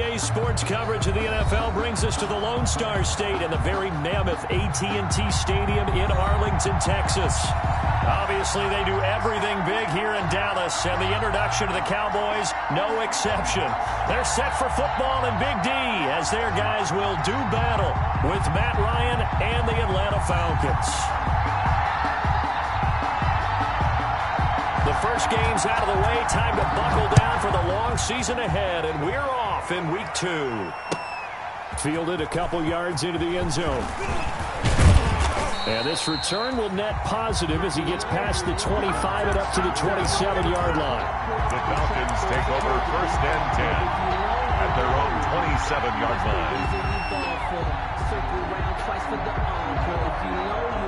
Today's sports coverage of the NFL brings us to the Lone Star State and the very mammoth AT&T Stadium in Arlington, Texas. Obviously, they do everything big here in Dallas, and the introduction of the Cowboys, no exception. They're set for football in Big D as their guys will do battle with Matt Ryan and the Atlanta Falcons. The first game's out of the way. Time to buckle down for the long season ahead, and we're off in week 2. Fielded a couple yards into the end zone. And this return will net positive as he gets past the 25 and up to the 27-yard line. The Falcons take over 1st and 10 at their own 27-yard line. Circle around twice for the encore. If you know, you know.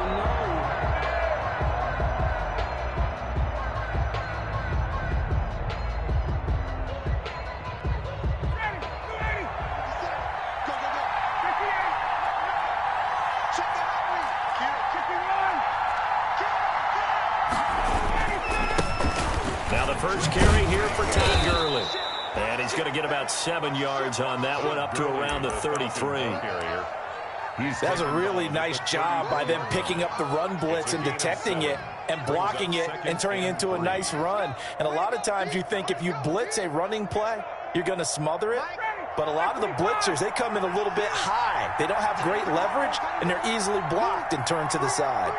Now the first carry here for Todd Gurley. And he's going to get about 7 yards on that one, up to around the 33. That's a really nice job by them picking up the run blitz and detecting it and blocking it and turning it into a nice run. And a lot of times you think if you blitz a running play, you're going to smother it. But a lot of the blitzers, they come in a little bit high. They don't have great leverage, and they're easily blocked and turned to the side.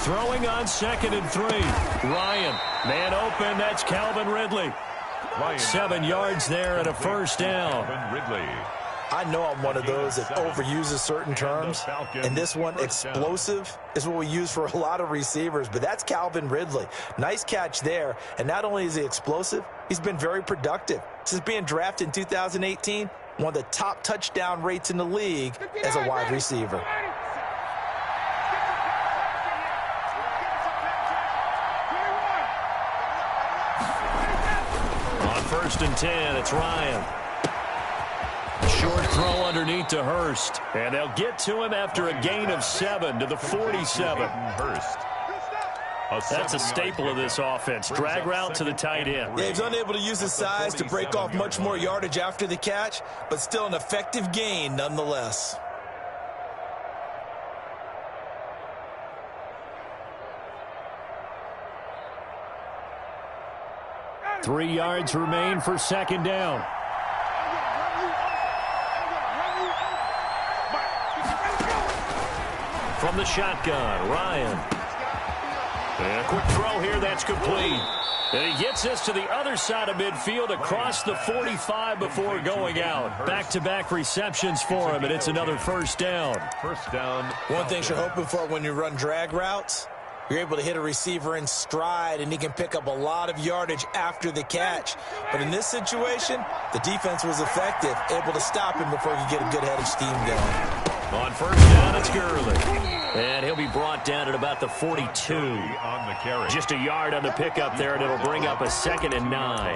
Throwing on 2nd and 3. Ryan, man open, that's Calvin Ridley. 7 yards there and a first down. I know I'm one of those that overuses certain terms, and this one, explosive, is what we use for a lot of receivers, but that's Calvin Ridley. Nice catch there, and not only is he explosive, he's been very productive. Since being drafted in 2018, one of the top touchdown rates in the league as a wide receiver. On 1st and 10, it's Ryan. Short throw underneath to Hurst. And they'll get to him after a gain of 7 to the 47. Hurst. That's a staple of this offense. Drag route to the tight end. Yeah, he's unable to use his size to break off much more yardage after the catch, but still an effective gain nonetheless. Three yards remain for 2nd down. From the shotgun, Ryan. And a quick throw here, that's complete. And he gets us to the other side of midfield across the 45 before going out. Back-to-back receptions for him, and it's another first down. First down. One thing you're hoping for when you run drag routes, you're able to hit a receiver in stride, and he can pick up a lot of yardage after the catch. But in this situation, the defense was effective, able to stop him before he could get a good head of steam going. On 1st down, it's Gurley. And he'll be brought down at about the 42. On the carry. Just a yard on the pickup there, and it'll bring up a 2nd and 9.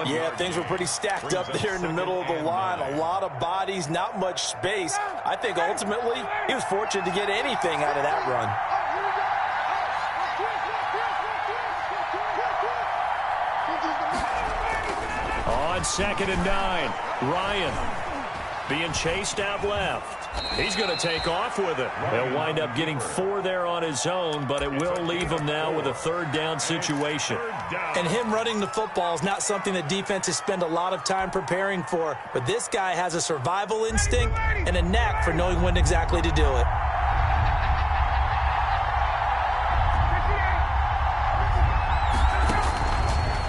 Yeah, things were pretty stacked up there in the middle of the line. A lot of bodies, not much space. I think ultimately he was fortunate to get anything out of that run. On 2nd and 9, Ryan being chased out left. He's going to take off with it. He'll wind up getting 4 there on his own, but it will leave him now with a 3rd down situation. And him running the football is not something that defenses spend a lot of time preparing for, but this guy has a survival instinct and a knack for knowing when exactly to do it.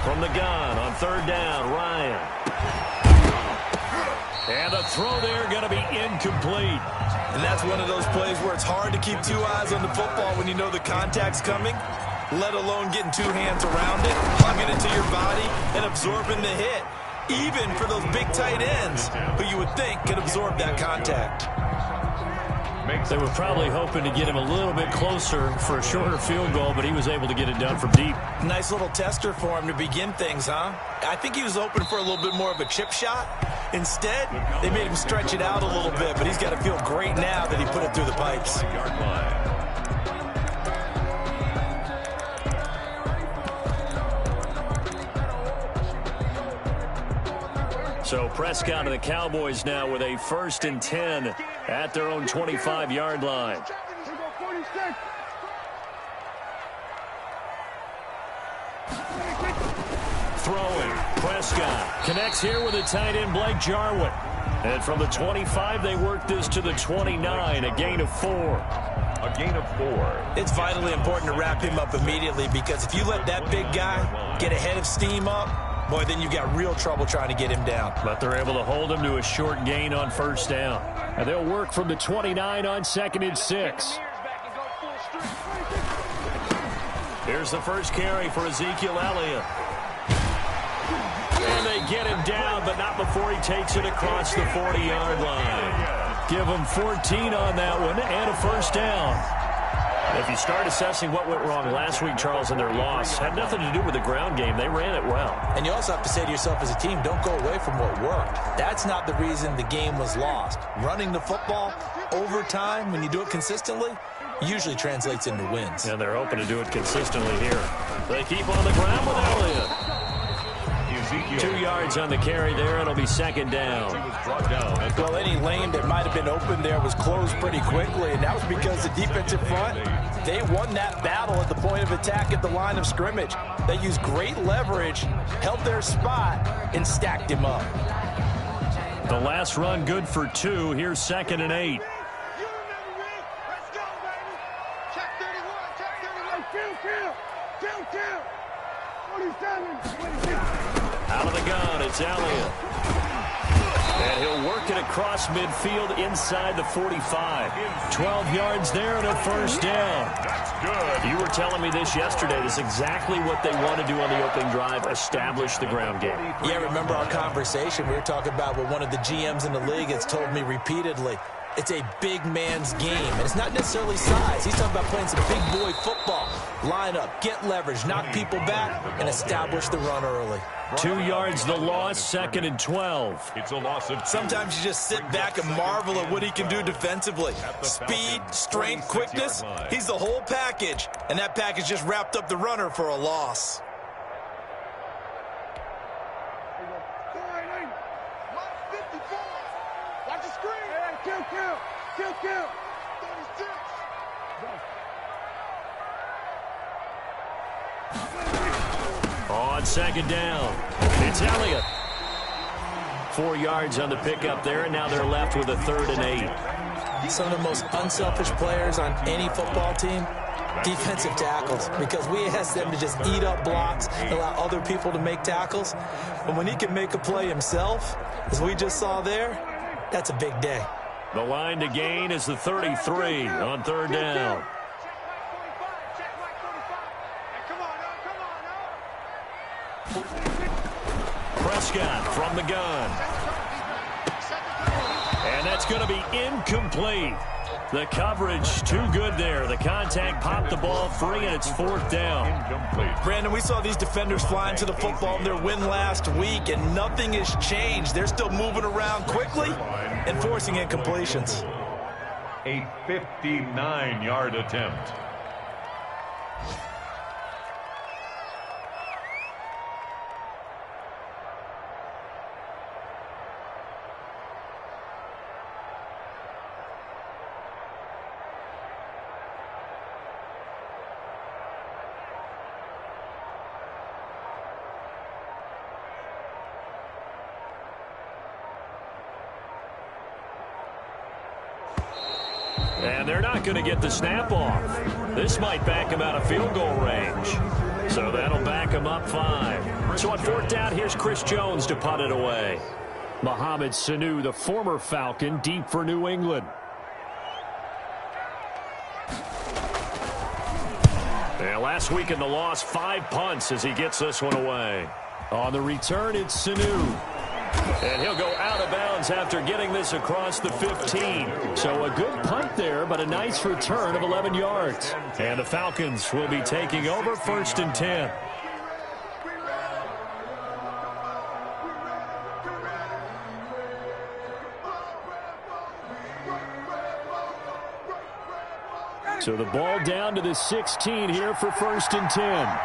From the gun on 3rd down, Ryan. And the throw there going to be incomplete. And that's one of those plays where it's hard to keep 2 eyes on the football when you know the contact's coming, let alone getting 2 hands around it, hugging it to your body, and absorbing the hit. Even for those big tight ends who you would think could absorb that contact. They were probably hoping to get him a little bit closer for a shorter field goal, but he was able to get it done from deep. Nice little tester for him to begin things, huh? I think he was hoping for a little bit more of a chip shot. Instead, they made him stretch it out a little bit, but he's got to feel great now that he put it through the pipes. So Prescott and the Cowboys now with a 1st and 10 at their own 25-yard line. Throwing. Prescott connects here with the tight end Blake Jarwin. And from the 25, they work this to the 29, a gain of 4. A gain of 4. It's vitally important to wrap him up immediately, because if you let that big guy get ahead of steam up, boy, then you've got real trouble trying to get him down. But they're able to hold him to a short gain on 1st down. And they'll work from the 29 on 2nd and 6. Here's the first carry for Ezekiel Elliott. And they get him down, but not before he takes it across the 40-yard line. Give him 14 on that one and a 1st down. If you start assessing what went wrong last week, Charles, in their loss, had nothing to do with the ground game. They ran it well. And you also have to say to yourself as a team, don't go away from what worked. That's not the reason the game was lost. Running the football over time, when you do it consistently, usually translates into wins. And they're hoping to do it consistently here. They keep on the ground with Elliott. 2 yards on the carry there, and it'll be 2nd down. Well, any lane that might have been open there was closed pretty quickly, and that was because the defensive front, they won that battle at the point of attack at the line of scrimmage. They used great leverage, held their spot, and stacked him up. The last run good for 2. Here's 2nd and 8. Out of the gun, it's Elliott. And he'll work it across midfield inside the 45. 12 yards there and a 1st down. That's good. You were telling me this yesterday. This is exactly what they want to do on the opening drive, establish the ground game. Yeah, remember our conversation? We were talking about what one of the GMs in the league has told me repeatedly. It's a big man's game, and it's not necessarily size. He's talking about playing some big boy football. Line up, get leverage, knock people back, and establish the run early. 2 yards the loss, 2nd and 12. It's a loss of 2. Sometimes you just sit back and marvel at what he can do defensively. Speed, strength, quickness, he's the whole package, and that package just wrapped up the runner for a loss. On 2nd down, it's Elliott. 4 yards on the pickup there, and now they're left with a 3rd and 8. Some of the most unselfish players on any football team, defensive tackles, because we ask them to just eat up blocks, allow other people to make tackles. But when he can make a play himself, as we just saw there, that's a big day. The line to gain is the 33 on 3rd down. Prescott from the gun. And that's going to be incomplete. The coverage too good there. The contact popped the ball free, and it's 4th down. Brandon, we saw these defenders flying to the football in their win last week, and nothing has changed. They're still moving around quickly and forcing incompletions. A 59-yard attempt. And they're not going to get the snap off. This might back him out of field goal range. So that'll back him up 5. So on 4th down, here's Chris Jones to punt it away. Mohamed Sanu, the former Falcon, deep for New England. And last week in the loss, 5 punts as he gets this one away. On the return, it's Sanu. And he'll go out of bounds after getting this across the 15. So a good punt there, but a nice return of 11 yards. And the Falcons will be taking over 1st and 10. So the ball down to the 16 here for 1st and 10.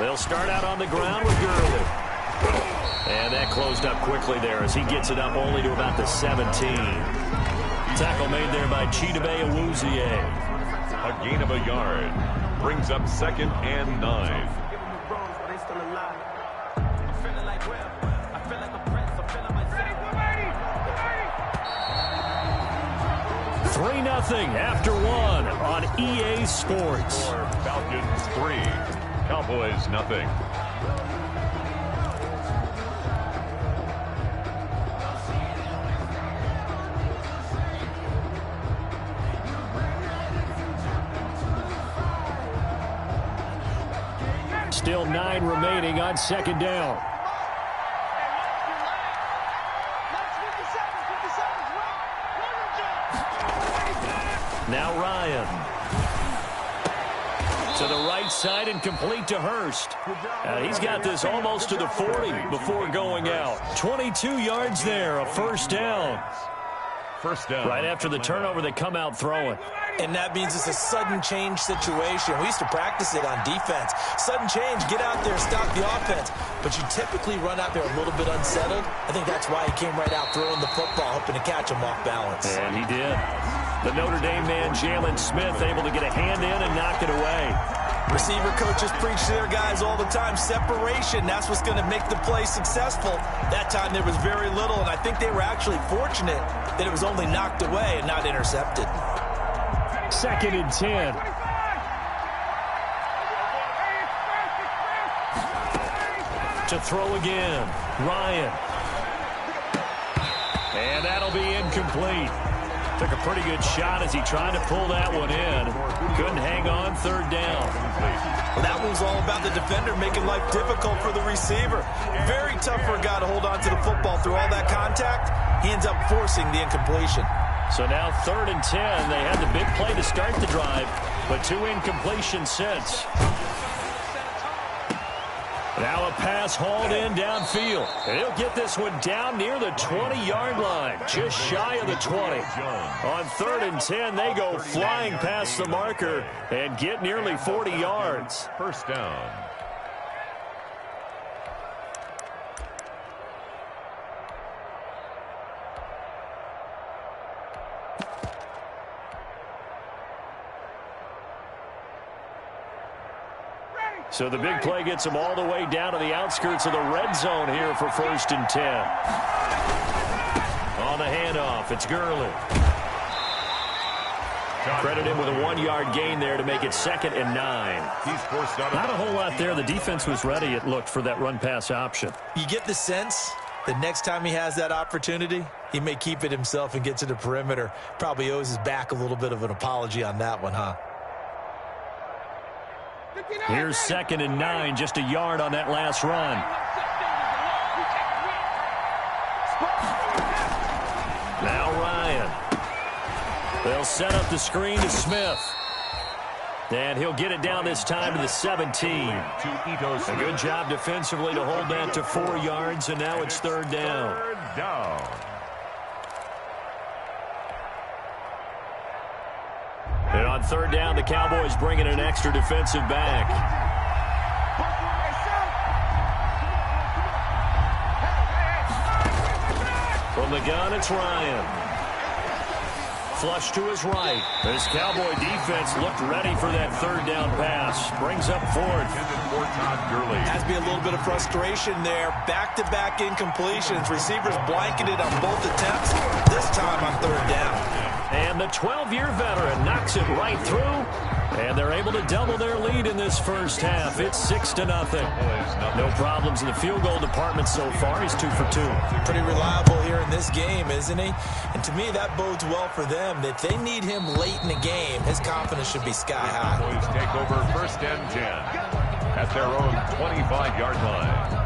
They'll start out on the ground with Gurley. And that closed up quickly there as he gets it up only to about the 17. Tackle made there by Chidobe Awuzie. A gain of a yard. Brings up 2nd and 9. 3-0 after 1 on EA Sports. Falcons 3, Cowboys 0. Still 9 remaining on 2nd down. Now Ryan. To the right side and complete to Hurst. He's got this almost to the 40 before going out. 22 yards there, a 1st down. First down. Right after the turnover, they come out throwing. And that means it's a sudden change situation. We used to practice it on defense. Sudden change, get out there, stop the offense. But you typically run out there a little bit unsettled. I think that's why he came right out throwing the football, hoping to catch him off balance. And he did. The Notre Dame man, Jalen Smith, able to get a hand in and knock it away. Receiver coaches preach to their guys all the time. Separation, that's what's going to make the play successful. That time there was very little, and I think they were actually fortunate that it was only knocked away and not intercepted. 2nd and 10. To throw again, Ryan. And that'll be incomplete. Took a pretty good shot as he tried to pull that one in. Couldn't hang on, 3rd down. Well, that was all about the defender making life difficult for the receiver. Very tough for a guy to hold on to the football through all that contact. He ends up forcing the incompletion. So now 3rd and 10. They had the big play to start the drive, but 2 incompletions since. Now a pass hauled in downfield. And he'll get this one down near the 20-yard line, just shy of the 20. On 3rd and 10, they go flying past the marker and get nearly 40 yards. First down. So the big play gets them all the way down to the outskirts of the red zone here for 1st and 10. On the handoff, it's Gurley. Credit him with a 1-yard gain there to make it 2nd and 9. Not a whole lot there. The defense was ready, it looked, for that run-pass option. You get the sense that next time he has that opportunity, he may keep it himself and get to the perimeter. Probably owes his back a little bit of an apology on that one, huh? Here's 2nd and 9, just a yard on that last run. Now Ryan. They'll set up the screen to Smith. And he'll get it down this time to the 17. A good job defensively to hold that to 4 yards, and now it's 3rd down. And on 3rd down, the Cowboys bring in an extra defensive back. From the gun, it's Ryan. Flush to his right. This Cowboy defense looked ready for that 3rd down pass. Brings up 4th. Has to be a little bit of frustration there. Back-to-back incompletions. Receivers blanketed on both attempts. This time on 3rd down. And the 12-year veteran knocks it right through. And they're able to double their lead in this first half. It's 6-0. No problems in the field goal department so far. He's 2 for 2. Pretty reliable here in this game, isn't he? And to me, that bodes well for them. If they need him late in the game, his confidence should be sky high. Boys take over 1st and 10 at their own 25-yard line.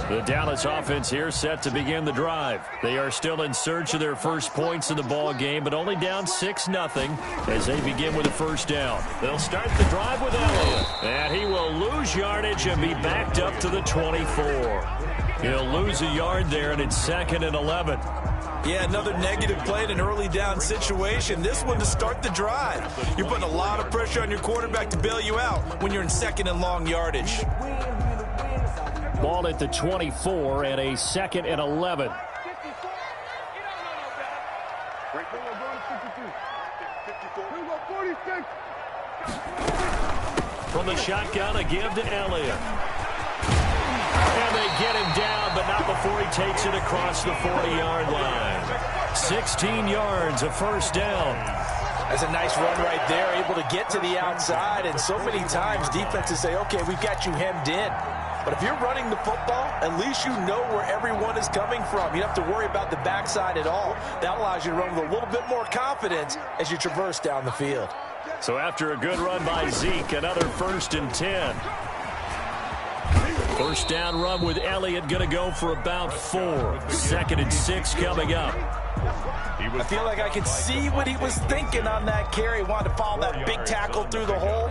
The Dallas offense here set to begin the drive. They are still in search of their first points in the ball game, but only down 6-0 as they begin with a first down. They'll start the drive with Elliott, and he will lose yardage and be backed up to the 24. He'll lose a yard there, and it's 2nd and 11. Yeah, another negative play in an early down situation. This one to start the drive. You're putting a lot of pressure on your quarterback to bail you out when you're in 2nd and long yardage. Ball at the 24 and a 2nd and 11. From the shotgun, a give to Elliott. And they get him down, but not before he takes it across the 40-yard line. 16 yards, a first down. That's a nice run right there, able to get to the outside. And so many times defenses say, okay, we've got you hemmed in. But if you're running the football, at least you know where everyone is coming from. You don't have to worry about the backside at all. That allows you to run with a little bit more confidence as you traverse down the field. So after a good run by Zeke, another 1st and 10. First down run with Elliott, going to go for about 4. 2nd and 6 coming up. I feel like I could see what he was thinking on that carry. He wanted to follow that big tackle through the hole.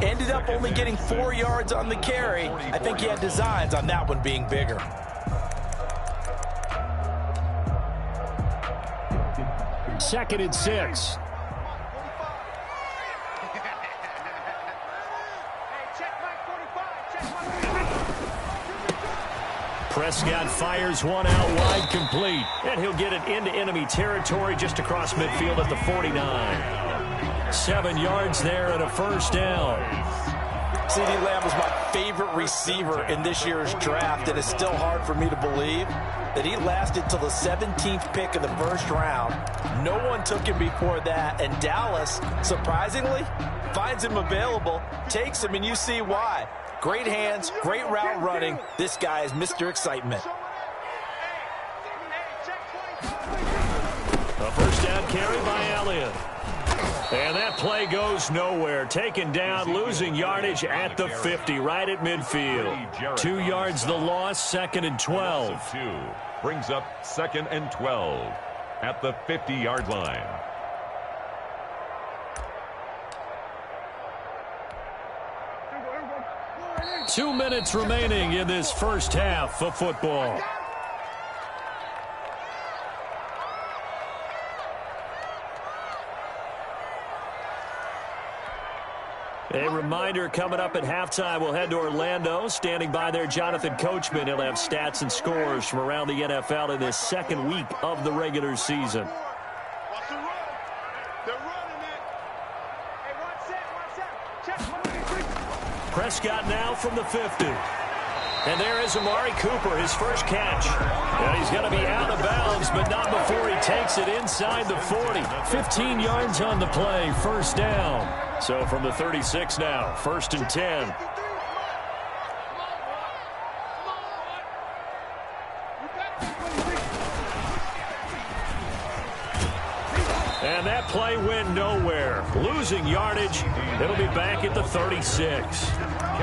Ended up only getting 4 yards on the carry. I think he had designs on that one being bigger. Second and 6. Prescott fires one out wide, complete. And he'll get it into enemy territory just across midfield at the 49. 7 yards there and a first down. CeeDee Lamb was my favorite receiver in this year's draft, and it's still hard for me to believe that he lasted till the 17th pick of the first round. No one took him before that, and Dallas, surprisingly, finds him available, takes him, and you see why. Great hands, great route running. This guy is Mr. Excitement. A first down carry by Elliott. And that play goes nowhere. Taken down, losing yardage at the 50, right at midfield. 2 yards the loss, 2nd and 12. Brings up 2nd and 12 at the 50-yard line. Two minutes remaining in this first half of football. A reminder coming up at halftime, we'll head to Orlando. Standing by there, Jonathan Coachman. He'll have stats and scores from around the NFL in this second week of the regular season. Prescott now from the 50. And there is Amari Cooper, his first catch. And he's going to be out of bounds, but not before he takes it inside the 40. 15 yards on the play, first down. So from the 36 now, 1st and 10. And that play went nowhere. Losing yardage. It'll be back at the 36.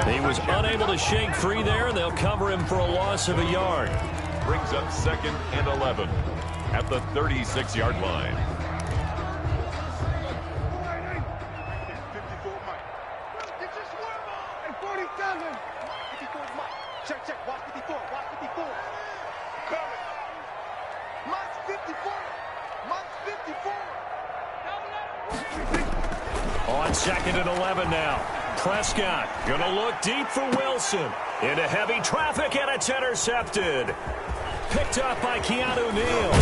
He was unable to shake free there, and they'll cover him for a loss of a yard. Brings up 2nd and 11 at the 36-yard line. On 2nd and 11 now. Prescott going to look deep for Wilson. Into heavy traffic, and it's intercepted. Picked up by Keanu Neal.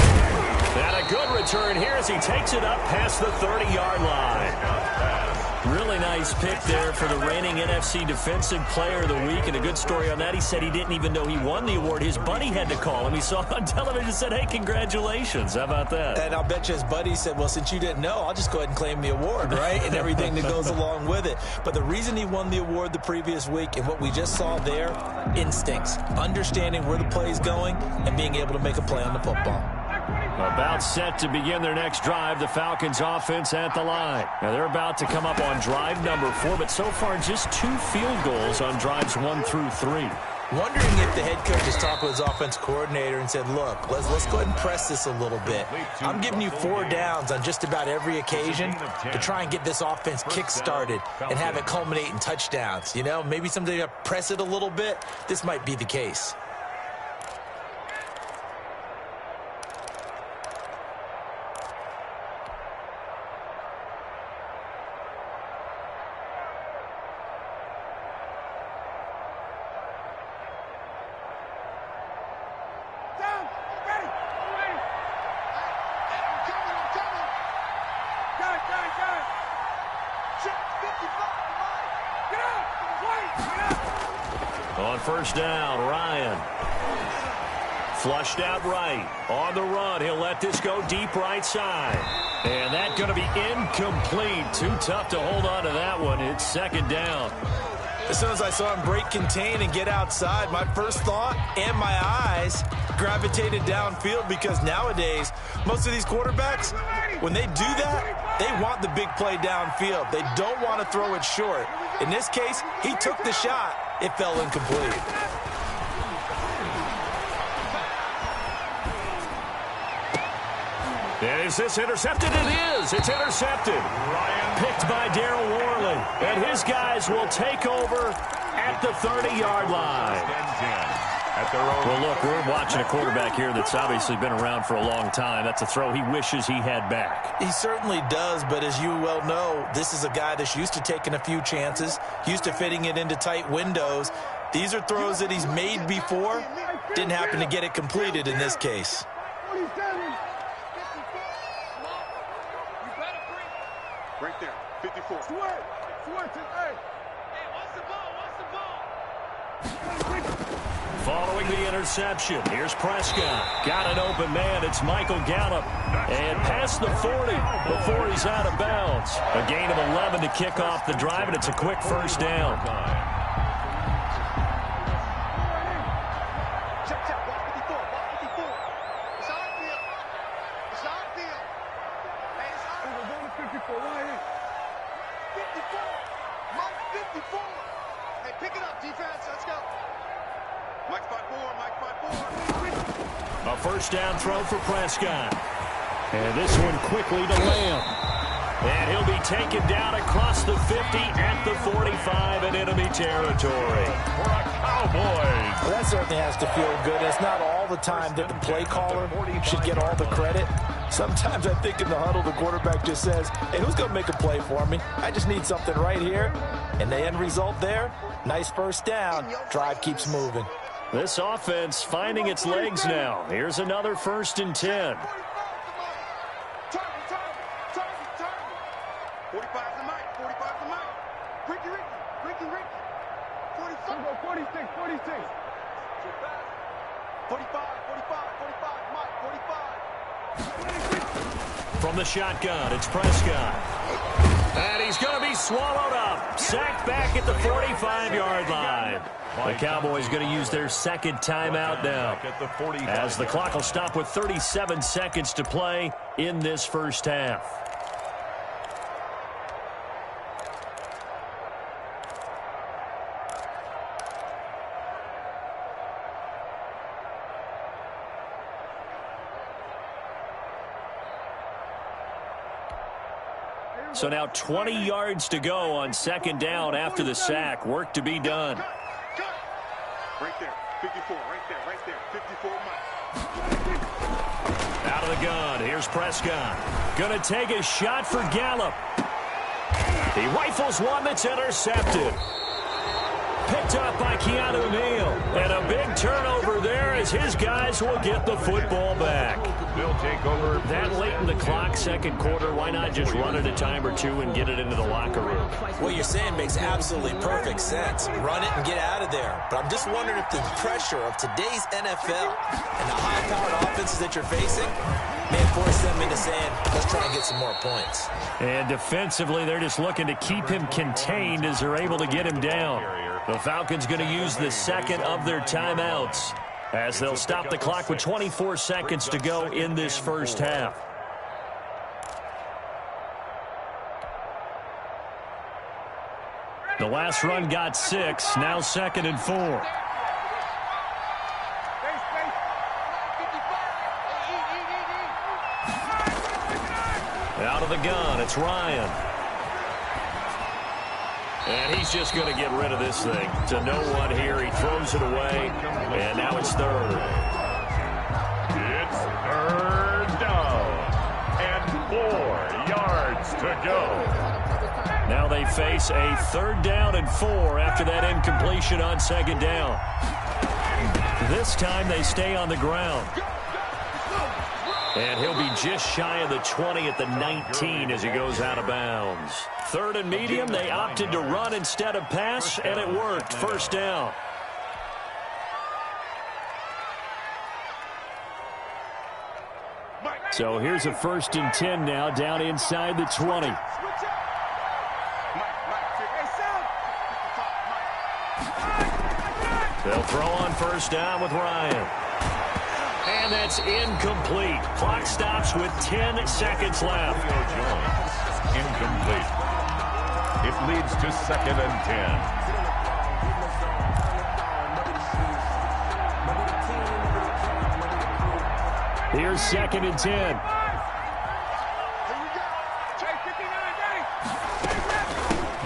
And a good return here as he takes it up past the 30-yard line. Really nice pick there for the reigning NFC Defensive Player of the Week. And a good story on that. He said he didn't even know he won the award. His buddy had to call him. He saw it on television and said, hey, congratulations. How about that? And I'll bet you his buddy said, well, since you didn't know, I'll just go ahead and claim the award, right? And everything that goes along with it. But the reason he won the award the previous week and what we just saw there, instincts, understanding where the play is going and being able to make a play on the football. About set to begin their next drive, the Falcons offense at the line. Now they're about to come up on drive number 4, but so far just 2 field goals on drives 1 through 3. Wondering if the head coach has talked with his offense coordinator and said, look, let's go ahead and press this a little bit. I'm giving you 4 downs on just about every occasion to try and get this offense kick-started and have it culminate in touchdowns. You know, maybe somebody to press it a little bit. This might be the case. On first down, Ryan. Flushed out right. On the run, he'll let this go deep right side. And that's going to be incomplete. Too tough to hold on to that one. It's second down. As soon as I saw him break contain and get outside, my first thought and my eyes gravitated downfield, because nowadays, most of these quarterbacks, when they do that, they want the big play downfield. They don't want to throw it short. In this case, he took the shot. It fell incomplete. And is this intercepted? It is. It's intercepted. Picked by Darryl Worley. And his guys will take over at the 30-yard line. Well, look, we're watching a quarterback here that's obviously been around for a long time. That's a throw he wishes he had back. He certainly does, but as you well know, this is a guy that's used to taking a few chances, used to fitting it into tight windows. These are throws that he's made before. Didn't happen to get it completed in this case. Right there, 54. Following the interception, here's Prescott. Got an open man. It's Michael Gallup. And past the 40 before he's out of bounds. A gain of 11 to kick off the drive, and it's a quick first down. A first down throw for Prescott. And this one quickly to Lamb. And he'll be taken down across the 50 at the 45 in enemy territory. For a Cowboys. Well, that certainly has to feel good. It's not all the time that the play caller should get all the credit. Sometimes I think in the huddle the quarterback just says, hey, who's going to make a play for me? I just need something right here. And the end result there, nice first down. Drive keeps moving. This offense finding its legs now. Here's another 1st and 10. 45's the mic. 45's the mic. Ricky. 46. 45, Mike, 45. From the shotgun, it's Prescott. And he's going to be swallowed up. Sacked back at the 45-yard line. The Cowboys going to use their second timeout now, as the clock will stop with 37 seconds to play in this first half. So now 20 yards to go on second down after the sack. Work to be done. Right there, 54, right there, 54 Mike. Out of the gun, here's Prescott. Gonna take a shot for Gallup. He rifles one that's intercepted. Picked up by Keanu Neal. And a big turnover there as his guys will get the football back. They'll take over. That late in the clock, second quarter, why not just run it a time or two and get it into the locker room? What you're saying makes absolutely perfect sense. Run it and get out of there. But I'm just wondering if the pressure of today's NFL and the high-powered offenses that you're facing may force them into saying, let's try and get some more points. And defensively, they're just looking to keep him contained as they're able to get him down. The Falcons going to use the second of their timeouts as they'll stop the clock with 24 seconds to go in this first half. The last run got 6, now 2nd and 4. Out of the gun, it's Ryan. And he's just going to get rid of this thing. To no one here, he throws it away, and now it's third. It's third down, and 4 yards to go. Now they face a 3rd down and 4 after that incompletion on 2nd down. This time they stay on the ground. And he'll be just shy of the 20 at the 19 as he goes out of bounds. 3rd and medium, they opted to run instead of pass, and it worked. 1st down. So here's a 1st and 10 now, down inside the 20. They'll throw on 1st down with Ryan. And that's incomplete. Clock stops with 10 seconds left. Incomplete. It leads to 2nd and 10. Here's 2nd and 10.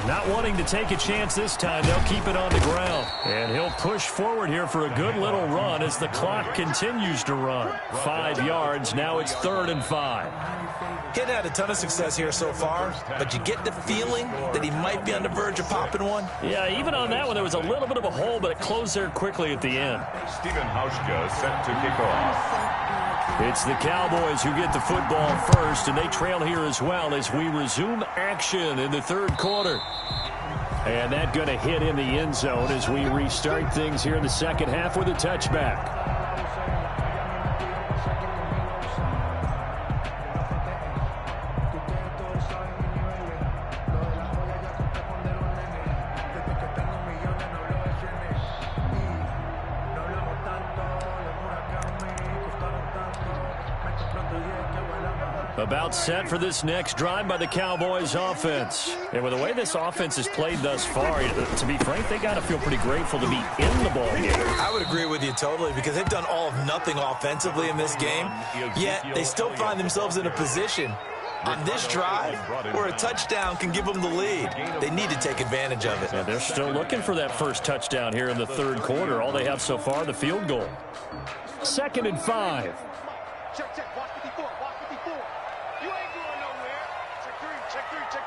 Not wanting to take a chance this time, they'll keep it on the ground. And he'll push forward here for a good little run as the clock continues to run. 5 yards, now it's 3rd and 5. He hadn't had a ton of success here so far, but you get the feeling that he might be on the verge of popping one. Yeah, even on that one, there was a little bit of a hole, but it closed there quickly at the end. Stephen Hauschka set to kick off. It's the Cowboys who get the football first, and they trail here as well as we resume action in the 3rd quarter. And that going to hit in the end zone as we restart things here in the 2nd half with a touchback. About set for this next drive by the Cowboys offense. And with the way this offense has played thus far, to be frank, they got to feel pretty grateful to be in the ball game. I would agree with you totally because they've done all of nothing offensively in this game, yet they still find themselves in a position on this drive where a touchdown can give them the lead. They need to take advantage of it. And they're still looking for that first touchdown here in the 3rd quarter. All they have so far, the field goal. 2nd and 5. Check, check. Watch 54. Watch 54. You ain't going nowhere. Check 3. Check 3. Check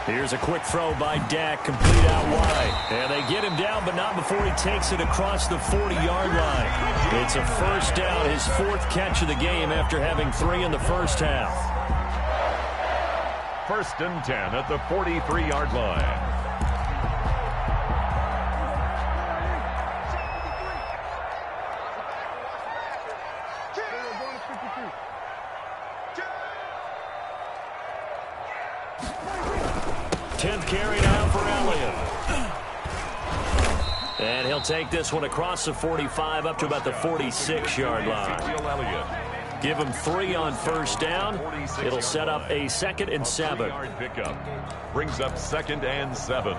3. Here's a quick throw by Dak, complete out wide. And they get him down, but not before he takes it across the 40-yard line. It's a 1st down, his 4th catch of the game after having 3 in the 1st half. 1st and 10 at the 43-yard line. Carry now for Elliott. And he'll take this one across the 45 up to about the 46-yard line. Give him 3 on 1st down. It'll set up a 2nd and 7. Pickup brings up 2nd and 7.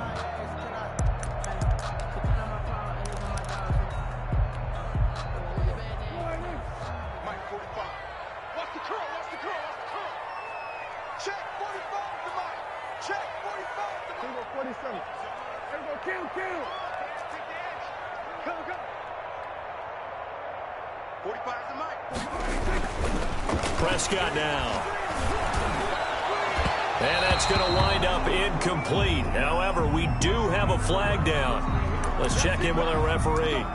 Prescott now. And that's going to wind up incomplete. However, we do have a flag down. Let's check in with our referee.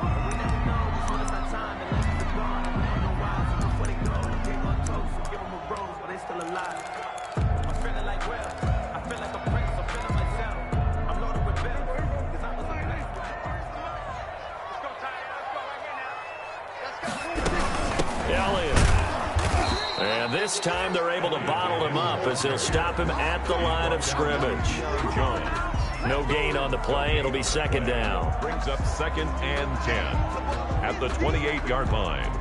And this time they're able to bottle him up as they'll stop him at the line of scrimmage. No gain on the play. It'll be 2nd down. Brings up 2nd and 10 at the 28-yard line.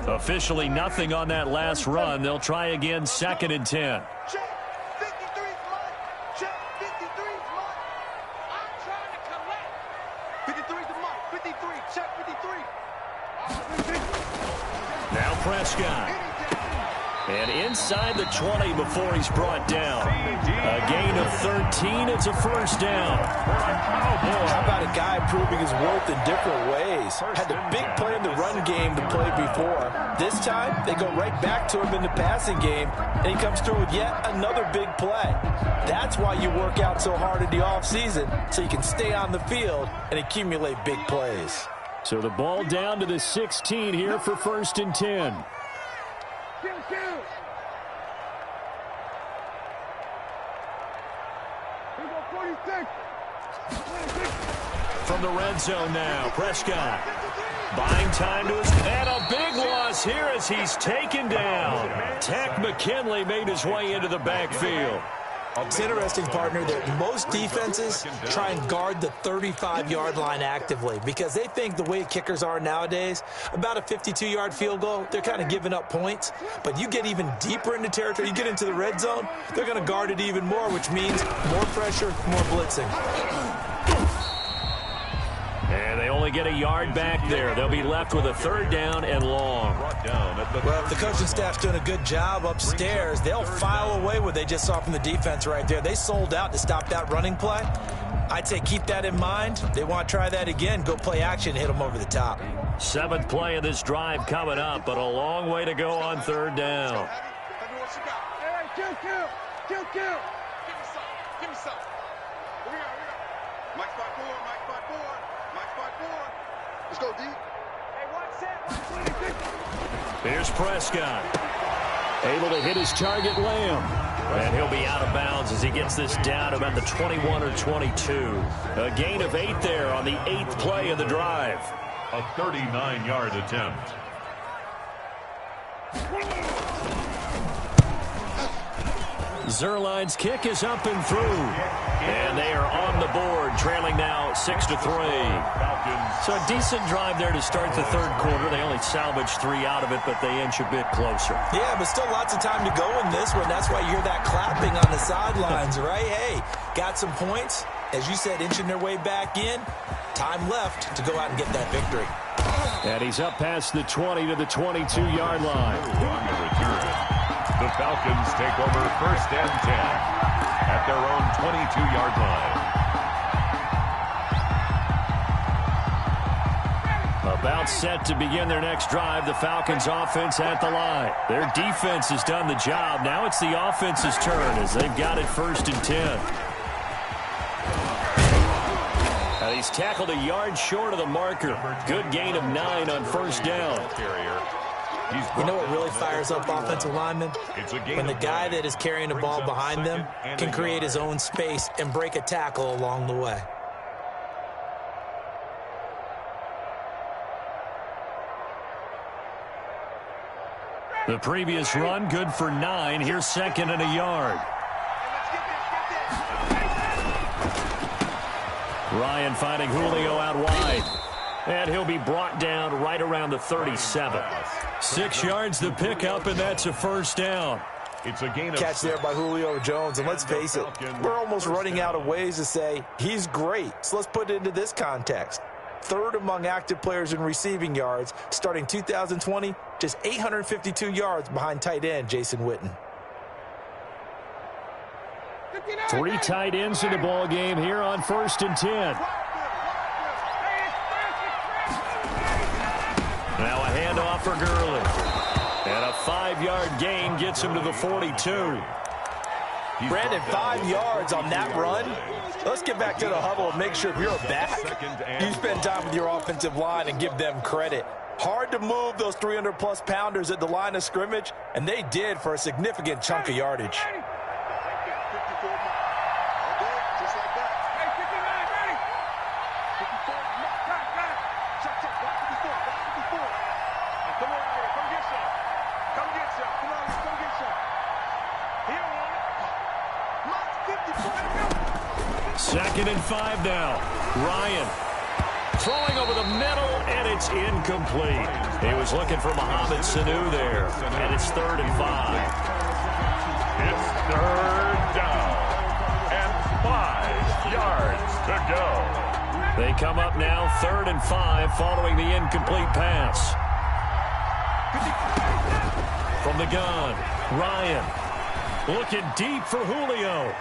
Officially nothing on that last run. They'll try again, 2nd and 10. Check. 53's mine. Check. 53's mine. I'm trying to collect. 53's the mark. 53. Check 53. Now Prescott. And inside the 20 before he's brought down. A gain of 13. It's a first down. How about a guy proving his worth in different ways? Had the big play in the run game to play before. This time, they go right back to him in the passing game, and he comes through with yet another big play. That's why you work out so hard in the offseason, so you can stay on the field and accumulate big plays. So the ball down to the 16 here for 1st and 10. From the red zone now, Prescott buying time to his, and a big loss here as he's taken down. Tech McKinley made his way into the backfield. It's interesting, partner, that most defenses try and guard the 35-yard line actively because they think the way kickers are nowadays, about a 52-yard field goal, they're kind of giving up points. But you get even deeper into territory, you get into the red zone, they're going to guard it even more, which means more pressure, more blitzing. And they only get a yard back there. They'll be left with a 3rd down and long. Well, if the coaching staff's doing a good job upstairs, they'll file away what they just saw from the defense right there. They sold out to stop that running play. I'd say keep that in mind. They want to try that again. Go play action, hit them over the top. 7th play of this drive coming up, but a long way to go on 3rd down. Kill. Give me some. Here we go. Mike spot 4. Let's go, D. Hey, one set. Here's Prescott. Able to hit his target, Lamb. And he'll be out of bounds as he gets this down about the 21 or 22. A gain of 8 there on the 8th play of the drive. A 39-yard attempt. Zerline's kick is up and through. And they are on the board, trailing now 6-3. So a decent drive there to start the 3rd quarter. They only salvaged 3 out of it, but they inch a bit closer. Yeah, but still lots of time to go in this one. That's why you hear that clapping on the sidelines, right? Hey, got some points. As you said, inching their way back in. Time left to go out and get that victory. And he's up past the 20 to the 22-yard line. On the return. The Falcons take over 1st and 10 at their own 22-yard line. About set to begin their next drive. The Falcons offense at the line. Their defense has done the job. Now it's the offense's turn as they've got it 1st and 10. Now he's tackled a yard short of the marker. Good gain of 9 on 1st down. You know what really fires up offensive linemen? When the guy that is carrying the ball behind them can create his own space and break a tackle along the way. The previous run, good for 9. Here's 2nd and a yard. Ryan finding Julio out wide. And he'll be brought down right around the 37. 6 yards the pickup, and that's a 1st down. It's a gain of catch there by Julio Jones, and let's face it, we're almost running out of ways to say he's great. So let's put it into this context. 3rd among active players in receiving yards, starting 2020, just 852 yards behind tight end Jason Witten. 3 tight ends in the ball game here on 1st and 10. Now a handoff for Gurley. And a 5-yard gain gets him to the 42. Brandon, 5 yards on that run. Let's get back to the huddle and make sure if you're a back, you spend time with your offensive line and give them credit. Hard to move those 300-plus pounders at the line of scrimmage, and they did for a significant chunk of yardage. Second and 5 now. Ryan Throwing over the middle, and it's incomplete. He was looking for Mohamed Sanu there, and it's 3rd and 5. It's 3rd down and 5 yards to go. They come up now 3rd and 5 following the incomplete pass. From the gun, Ryan looking deep for Julio.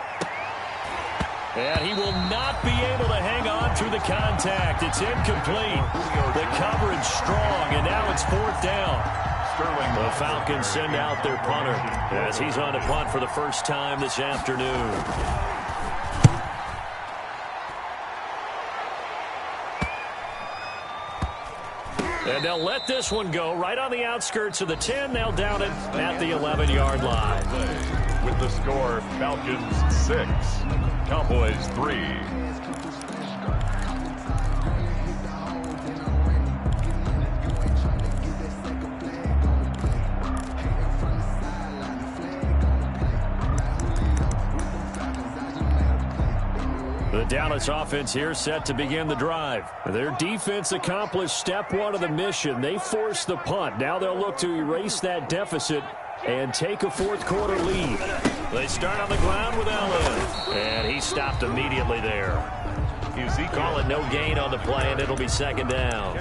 And he will not be able to hang on through the contact. It's incomplete. The coverage strong, and now it's 4th down. The Falcons send out their punter as he's on to punt for the first time this afternoon. And they'll let this one go right on the outskirts of the 10. They'll down it at the 11-yard line. With the score, Falcons 6, Cowboys 3. The Dallas offense here set to begin the drive. Their defense accomplished step 1 of the mission. They forced the punt. Now they'll look to erase that deficit and take a 4th quarter lead. They start on the ground with Allen, and he stopped immediately there. Call it no gain on the play, and it'll be 2nd down.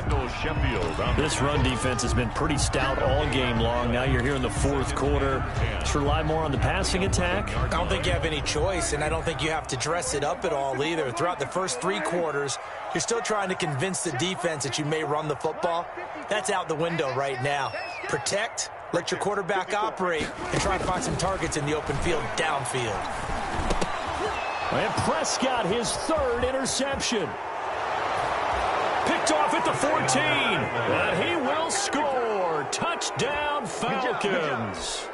This run defense has been pretty stout all game long. Now you're here in the 4th quarter. Just rely more on the passing attack. I don't think you have any choice, and I don't think you have to dress it up at all either. Throughout the first 3 quarters, you're still trying to convince the defense that you may run the football. That's out the window right now. Protect, let your quarterback operate, and try to find some targets in the open field downfield. And Prescott, his 3rd interception. Picked off at the 14. And he will score. Touchdown, Falcons.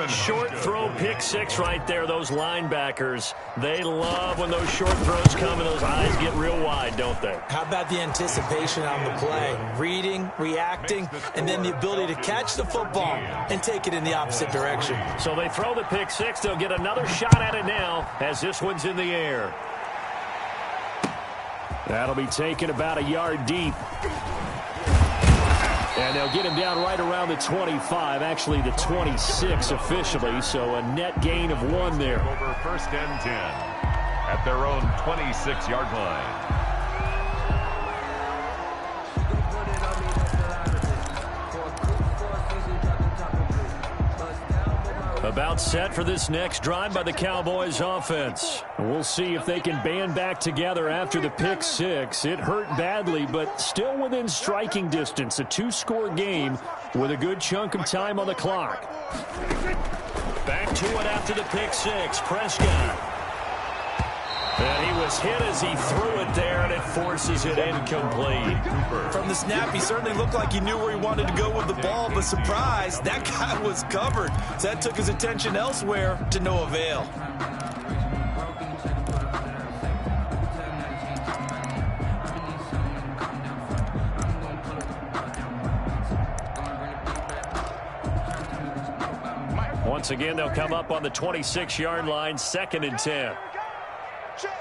Short throw, pick 6 right there. Those linebackers, they love when those short throws come and those eyes get real wide, don't they? How about the anticipation on the play? Reading, reacting, and then the ability to catch the football and take it in the opposite direction. So they throw the pick 6. They'll get another shot at it now as this one's in the air. That'll be taken about a yard deep. And they'll get him down right around the 25, actually the 26 officially, so a net gain of 1 there. Over 1st and 10 at their own 26-yard line. About set for this next drive by the Cowboys offense. We'll see if they can band back together after the pick 6. It hurt badly, but still within striking distance. A 2-score game with a good chunk of time on the clock. Back to it after the pick 6. Prescott. And he was hit as he threw it there, and it forces it incomplete. From the snap, he certainly looked like he knew where he wanted to go with the ball, but surprise, that guy was covered. So that took his attention elsewhere to no avail. Once again, they'll come up on the 26-yard line, 2nd and 10. Check.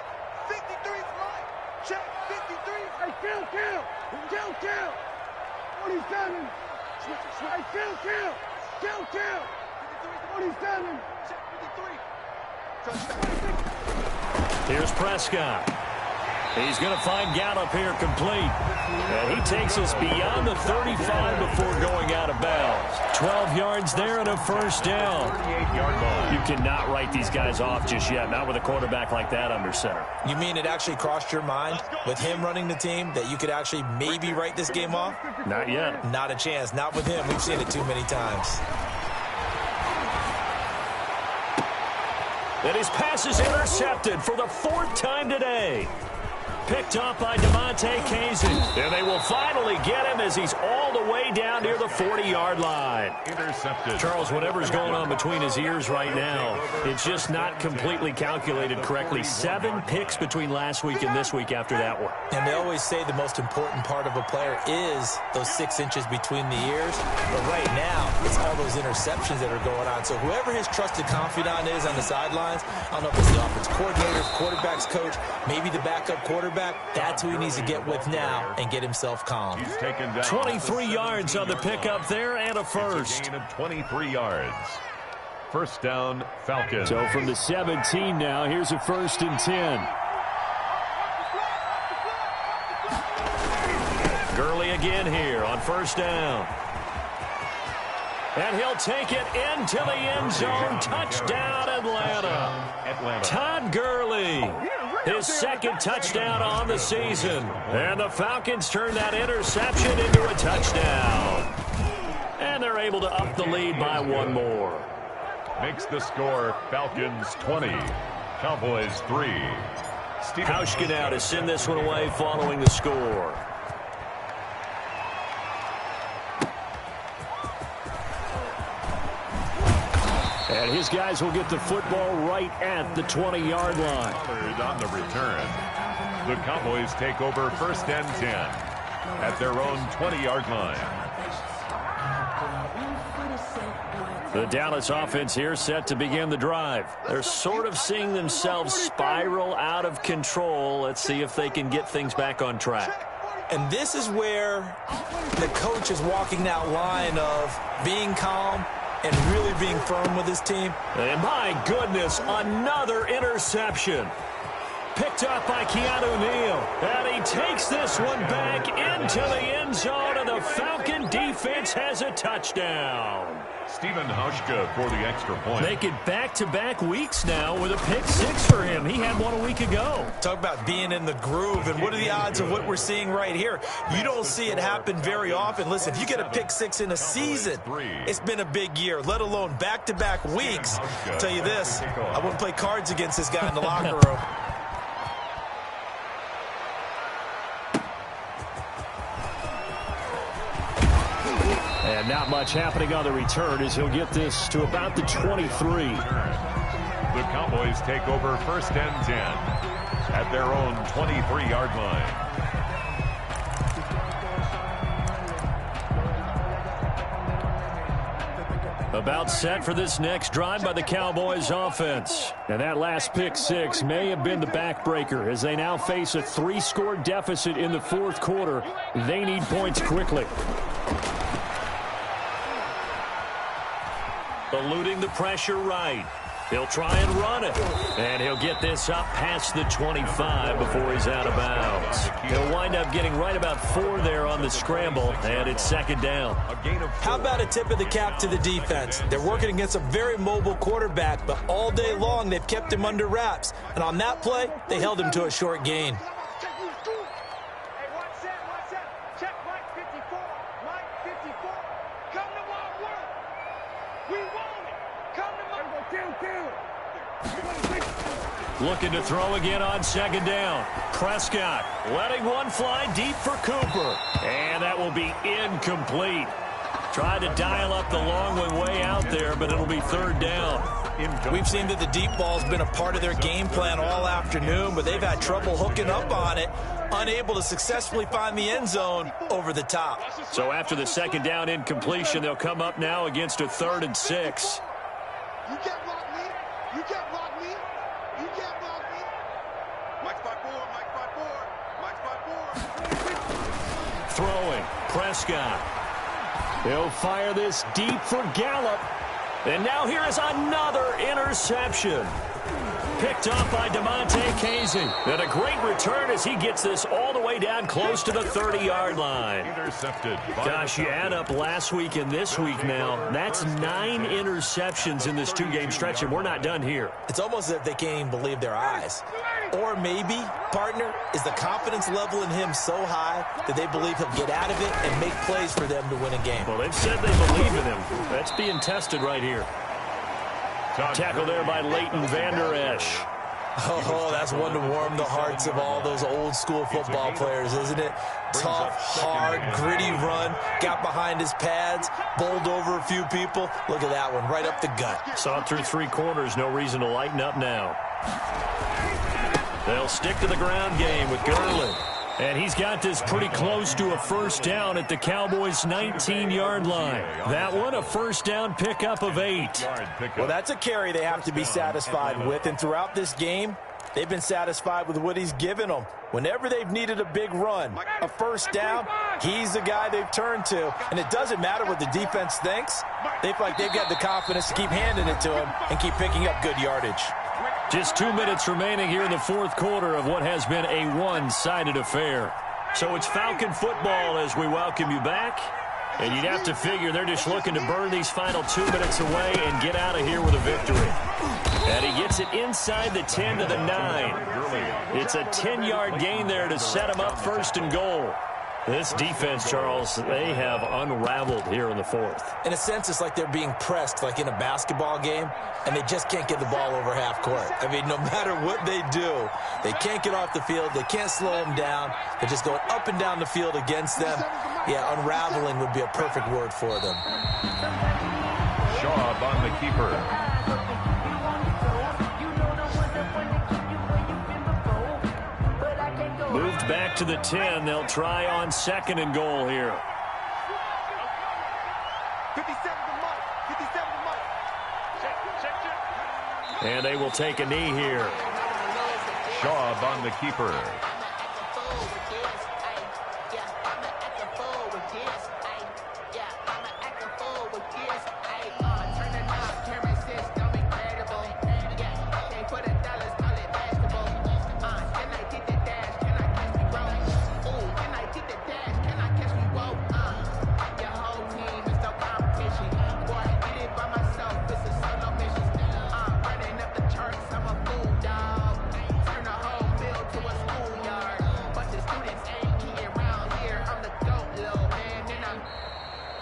53's right. Check. 53. Hey, kill. 47. Hey, kill. 47. Check. 53. Touchdown. Here's Prescott. He's going to find Gallup here complete. And he takes us beyond the 35 before going out of bounds. 12 yards there and a 1st down. 38-yard line. You cannot write these guys off just yet, not with a quarterback like that under center. You mean it actually crossed your mind with him running the team that you could actually maybe write this game off? Not yet. Not a chance. Not with him. We've seen it too many times. And his pass is intercepted for the 4th time today. Picked off by Devontae Kazin. And they will finally get him as he's all the way down near the 40-yard line. Intercepted. Charles, whatever's going on between his ears right now, it's just not completely calculated correctly. 7 picks between last week and this week after that one. And they always say the most important part of a player is those 6 inches between the ears. But right now, it's all those interceptions that are going on. So whoever his trusted confidant is on the sidelines, I don't know if it's the offense coordinator, quarterback's coach, maybe the backup quarterback, quarterback, that's who he needs to get with now and get himself calm. He's taken down 23 yards on the pickup there and a first. It's a gain of 23 yards. First down, Falcons. So from the 17 now, here's a 1st and 10. Gurley again here on 1st down. And he'll take it into the end zone. Touchdown, Atlanta. Todd Gurley, his 2nd touchdown on the season. And the Falcons turn that interception into a touchdown. And they're able to up the lead by 1 more. Makes the score Falcons 20, Cowboys 3. Hauschka now to send this one away following the score. And his guys will get the football right at the 20-yard line. On the return, the Cowboys take over 1st and 10 at their own 20-yard line. The Dallas offense here set to begin the drive. They're sort of seeing themselves spiral out of control. Let's see if they can get things back on track. And this is where the coach is walking that line of being calm and really being firm with his team. And my goodness, another interception. Picked up by Keanu Neal. And he takes this one back into the end zone, and the Falcon defense has a touchdown. Stephen Hauschka for the extra point. Make it back-to-back weeks now with a pick 6 for him. He had one a week ago. Talk about being in the groove, and what are the odds of what we're seeing right here? You don't see it happen very often. Listen, if you get a pick 6 in a season, it's been a big year, let alone back-to-back weeks. I'll tell you this, I wouldn't play cards against this guy in the locker room. And not much happening on the return as he'll get this to about the 23. The Cowboys take over 1st and 10 at their own 23-yard line. About set for this next drive by the Cowboys offense. And that last pick 6 may have been the backbreaker as they now face a 3-score deficit in the 4th quarter. They need points quickly. Eluding the pressure right. He'll try and run it. And he'll get this up past the 25 before he's out of bounds. He'll wind up getting right about 4 there on the scramble, and it's 2nd down. How about a tip of the cap to the defense? They're working against a very mobile quarterback, but all day long they've kept him under wraps. And on that play, they held him to a short gain. Looking to throw again on 2nd down. Prescott letting one fly deep for Cooper. And that will be incomplete. Tried to dial up the long one way out there, but it'll be 3rd down. We've seen that the deep ball's been a part of their game plan all afternoon, but they've had trouble hooking up on it, unable to successfully find the end zone over the top. So after the 2nd down incompletion, they'll come up now against a 3rd and 6. You can't block me. You can't block me. You can't block me. Mike 5-4. Mike 5-4. Mike 5-4. Throwing. Prescott. He'll fire this deep for Gallup. And now here is another interception. Picked off by DeMonte Casey. And a great return as he gets this all the way down close to the 30-yard line. Intercepted. Gosh, you add up last week and this week now. That's 9 interceptions in this 2-game stretch, and we're not done here. It's almost as if they can't even believe their eyes. Or maybe, partner, is the confidence level in him so high that they believe he'll get out of it and make plays for them to win a game. Well, they've said they believe in him. That's being tested right here. Tackle there by Leighton Vander Esch. Oh, that's one to warm the hearts of all those old school football players, isn't it? Tough, hard, gritty run. Got behind his pads, bowled over a few people. Look at that one, right up the gut. Saw it through 3 corners. No reason to lighten up now. They'll stick to the ground game with Gurley. And he's got this pretty close to a 1st down at the Cowboys' 19-yard line. That one, a 1st down pickup of 8. Well, that's a carry they have to be satisfied with. And throughout this game, They've been satisfied with what he's given them. Whenever they've needed a big run, a first down, he's the guy they've turned to. And it doesn't matter what the defense thinks. They feel like they've got the confidence to keep handing it to him and keep picking up good yardage. Just 2 minutes remaining here in the fourth quarter of what has been a one-sided affair. So it's Falcon football as we welcome you back. And you'd have to figure they're just looking to burn these final 2 minutes away and get out of here with a victory. And he gets it inside the 10 to the 9. It's a 10-yard gain there to set him up first and goal. This defense, Charles, they have unraveled here in the fourth. In a sense, it's like they're being pressed like in a basketball game, and they just can't get the ball over half court. I mean, no matter what they do, they can't get off the field. They can't slow them down. They're just going up and down the field against them. Yeah, unraveling would be a perfect word for them. Shaw on the keeper. Moved back to the 10. They'll try on second and goal here. 57 to Mike. 57 to Mike. Check. And they will take a knee here. Shaw on the keeper.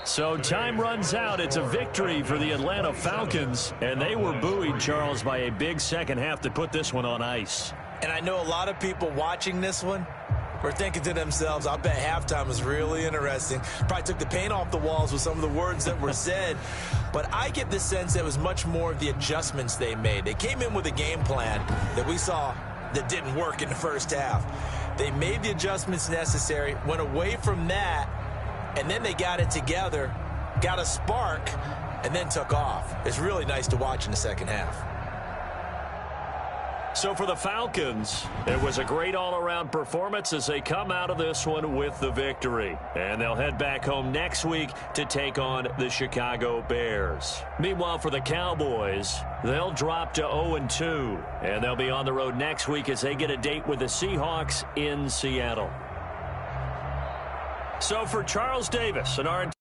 So time runs out. It's a victory for the Atlanta Falcons, and they were buoyed, Charles, by a big second half to put this one on ice. And I know a lot of people watching this one were thinking to themselves, I bet halftime was really interesting. Probably took the paint off the walls with some of the words that were said. But I get the sense that it was much more of the adjustments they made. They came in with a game plan that we saw that didn't work in the first half. They made the adjustments necessary, went away from that, and then they got it together, got a spark, and then took off. It's really nice to watch in the second half. So for the Falcons, it was a great all-around performance as they come out of this one with the victory. And they'll head back home next week to take on the Chicago Bears. Meanwhile, for the Cowboys, they'll drop to 0-2. And they'll be on the road next week as they get a date with the Seahawks in Seattle. So for Charles Davis and our